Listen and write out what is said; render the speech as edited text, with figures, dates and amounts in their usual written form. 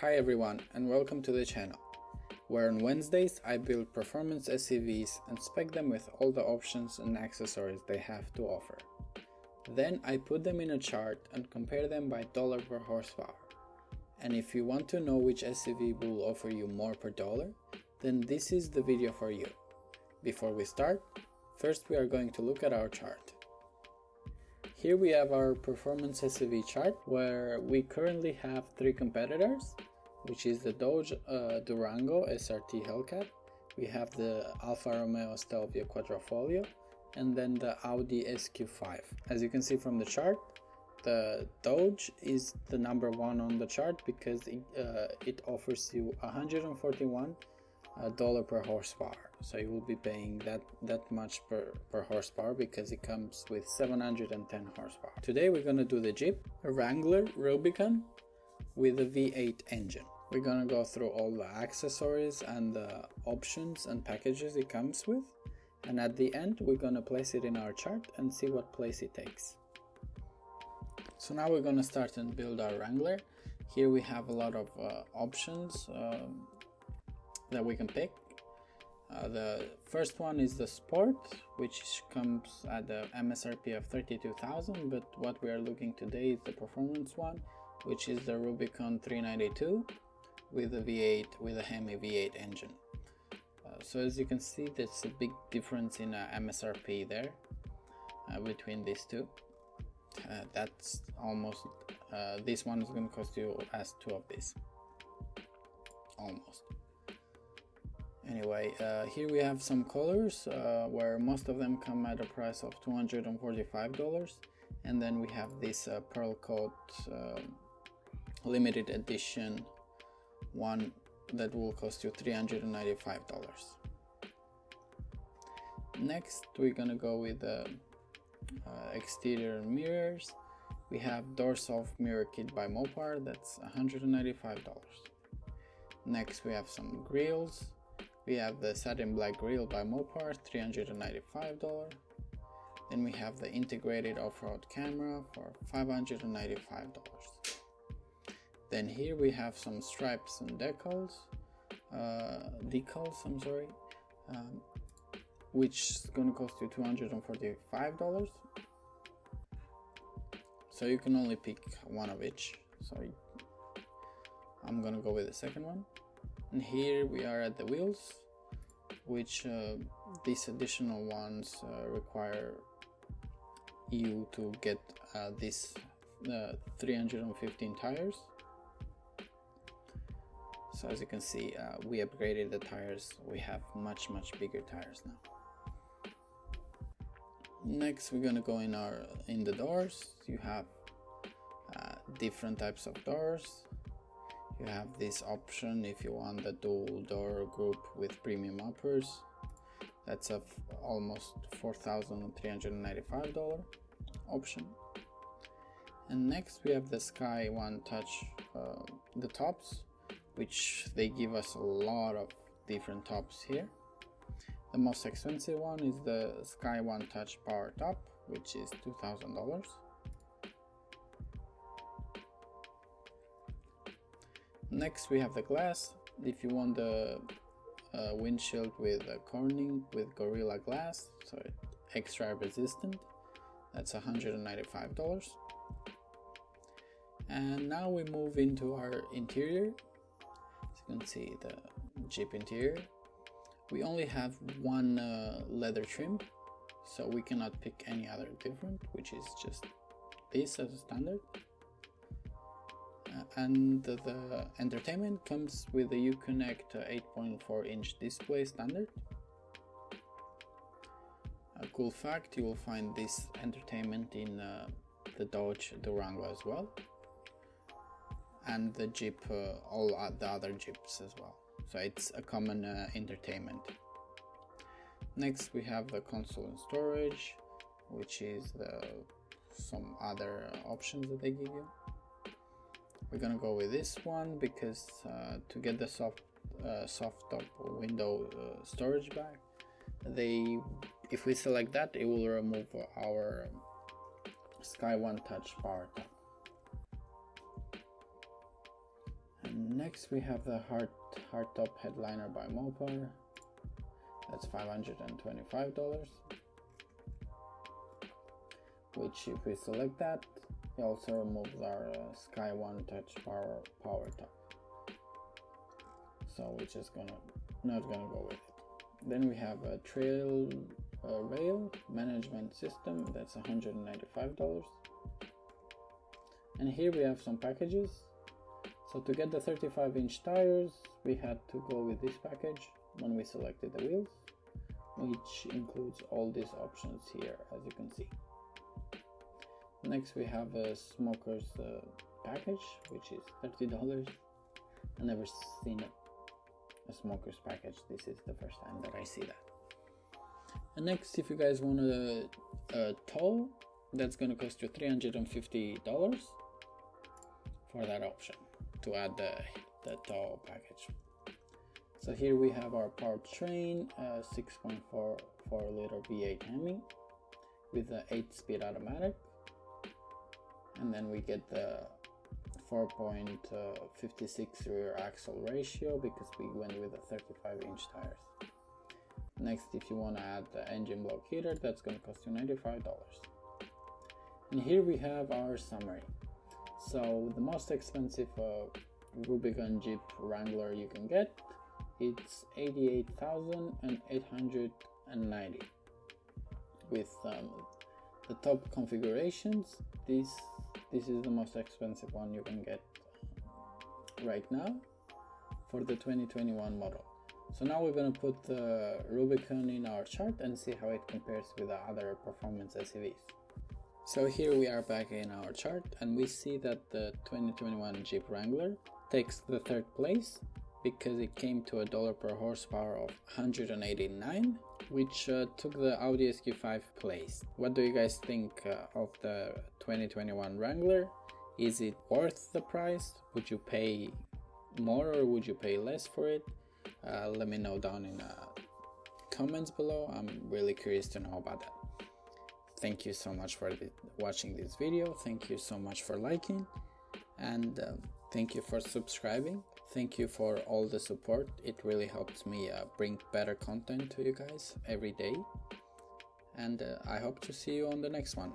Hi everyone and welcome to the channel, where on Wednesdays I build performance SUVs and spec them with all the options and accessories they have to offer. Then I put them in a chart and compare them by dollar per horsepower. And if you want to know which SUV will offer you more per dollar, then this is the video for you. Before we start, first we are going to look at our chart. Here we have our performance SUV chart, where we currently have three competitors, which is the Dodge Durango SRT Hellcat, we have the Alfa Romeo Stelvio Quadrifoglio, and then the Audi SQ5. As you can see from the chart, the Dodge is the number one on the chart because it offers you $141 per horsepower. So you will be paying that much per horsepower because it comes with 710 horsepower. Today we're gonna do the Jeep, a Wrangler Rubicon with a V8 engine. We're gonna go through all the accessories and the options and packages it comes with, and at the end we're gonna place it in our chart and see what place it takes. So now we're gonna start and build our Wrangler. Here we have a lot of options that we can pick. The first one is the Sport, which comes at the MSRP of $32,000, but what we are looking today is the performance one, which is the Rubicon 392 with a V8, with a Hemi V8 engine. So as you can see, there's a big difference in MSRP there between these two. That's almost, this one is going to cost you as two of these, almost. Anyway, here we have some colors where most of them come at a price of $245, and then we have this pearl coat limited edition one that will cost you $395. Next we're gonna go with the exterior mirrors. We have doors off mirror kit by Mopar, that's $195. Next we have some grills. We have the satin black grille by Mopar, $395. Then we have the integrated off-road camera for $595. Then here we have some stripes and decals, which is going to cost you $245. So you can only pick one of each. So I'm gonna go with the second one. And here we are at the wheels, which these additional ones require you to get these 315 tires. So as you can see, we upgraded the tires. We have much bigger tires now. Next we're gonna go in the doors. You have different types of doors. You have this option if you want the dual door group with premium uppers. That's of almost $4,395 option. And next we have the Sky One Touch, the tops, which they give us a lot of different tops here. The most expensive one is the Sky One Touch Power Top, which is $2,000. Next we have the glass. If you want the windshield with Corning with Gorilla Glass, so extra resistant, that's $195. And now we move into our interior. As you can see, the Jeep interior. We only have one leather trim, so we cannot pick any other different, which is just this as a standard. And the entertainment comes with the Uconnect 8.4-inch display standard. A cool fact, you will find this entertainment in the Dodge Durango as well, and the Jeep, all the other Jeeps as well. So it's a common entertainment. Next we have the console and storage, which is some other options that they give you. We're gonna go with this one because to get the soft top window storage back, if we select that, it will remove our Sky One Touch Power Top. Next we have the hardtop headliner by Mopar. That's $525, which if we select that, it also removes our Sky One Touch power top, so which is not gonna go with it. Then we have a trail rail management system. That's $195, and here we have some packages. So to get the 35-inch tires, we had to go with this package when we selected the wheels, which includes all these options here, as you can see. Next we have a smoker's package, which is $30. I've never seen a smoker's package. This is the first time that I see that. And next, if you guys want a tow, that's going to cost you $350 for that option to add the tow package. So here we have our powertrain, 6.4 liter V8 Hemi with the 8-speed automatic, and then we get the 4.56 rear axle ratio because we went with the 35-inch tires. Next, if you want to add the engine block heater, that's going to cost you $95. And here we have our summary. So the most expensive Rubicon Jeep Wrangler you can get, it's $88,890 with the top configurations. This is the most expensive one you can get right now for the 2021 model. So now we're going to put the Rubicon in our chart and see how it compares with the other performance SUVs. So here we are back in our chart, and we see that the 2021 Jeep Wrangler takes the third place because it came to $1 per horsepower of 189, which took the Audi SQ5 place. What do you guys think of the 2021 Wrangler? Is it worth the price? Would you pay more or would you pay less for it? Let me know down in comments below. I'm really curious to know about that. Thank you so much for watching this video. Thank you so much for liking, and thank you for subscribing. Thank you for all the support. It really helps me bring better content to you guys every day, and I hope to see you on the next one.